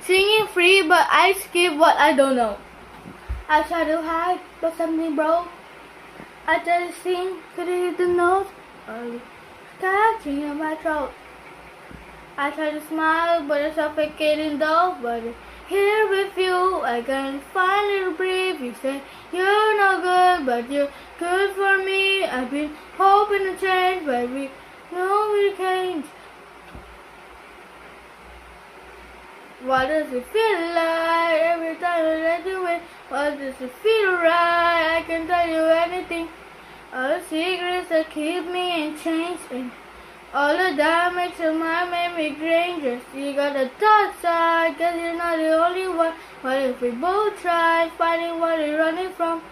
Singing free, but I skip what I don't know. I try to hide, but something broke. I try to sing, could hit the notes, catching in my throat. I try to smile, but it's suffocating though. But here with you, I can finally breathe. You say you're not good, but you're good for me. I've been hoping to change, but we know we can't. What does it feel like every time I let you in? What does it feel right? I can tell you anything. All the secrets that keep me in chains, and all the damage to my made me dangerous. You got the dark side, guess you're not the only one. What if we both try finding what we're running from?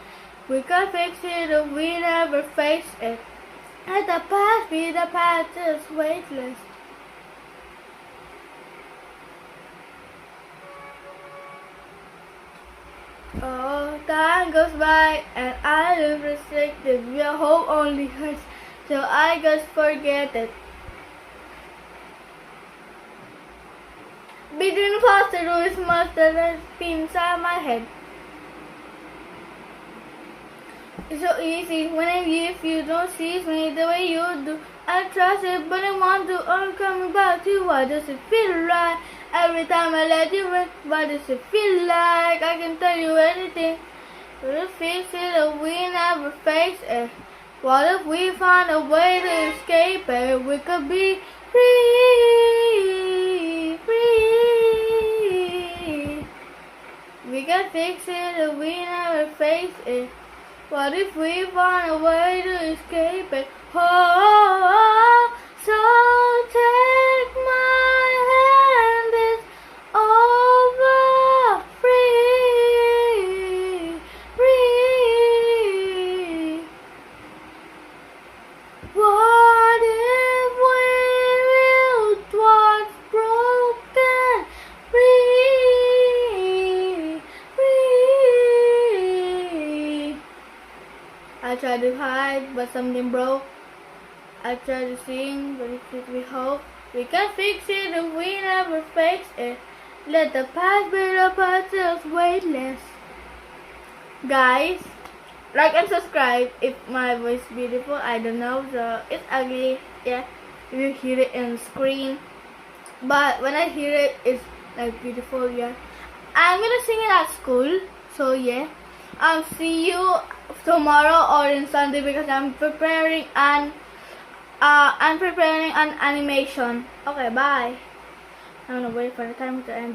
We can fix it if we never face it. Let the past be the past, it's weightless. Oh, time goes by and I live restricted. Your hope only hurts, so I just forget it. Between pasta is mustard and spin inside my head. It's so easy when I'm if you don't see me the way you do. I trust it, but I want to. I'm coming back to you. Why does it feel right every time I let you in? What does it feel like? I can tell you anything. We'll fix it if we never face it. What if we find a way to escape it? We could be free, free. We can fix it if we never face it. What if we find a way to escape it? Oh, so take my hand, it's over. Free, free. What if we build what's broken? Free, free. I tried to hide, but something broke. I tried to sing, but it gives me hope. We can fix it if we never face it. Let the past be the past, it's weightless. Guys, like and subscribe if my voice is beautiful. I don't know, so it's ugly. Yeah, if you hear it on the screen. But when I hear it, it's like beautiful. Yeah, I'm gonna sing it at school. So yeah, I'll see you tomorrow or in Sunday because I'm preparing an animation. Okay, bye. I'm gonna wait for the time to end.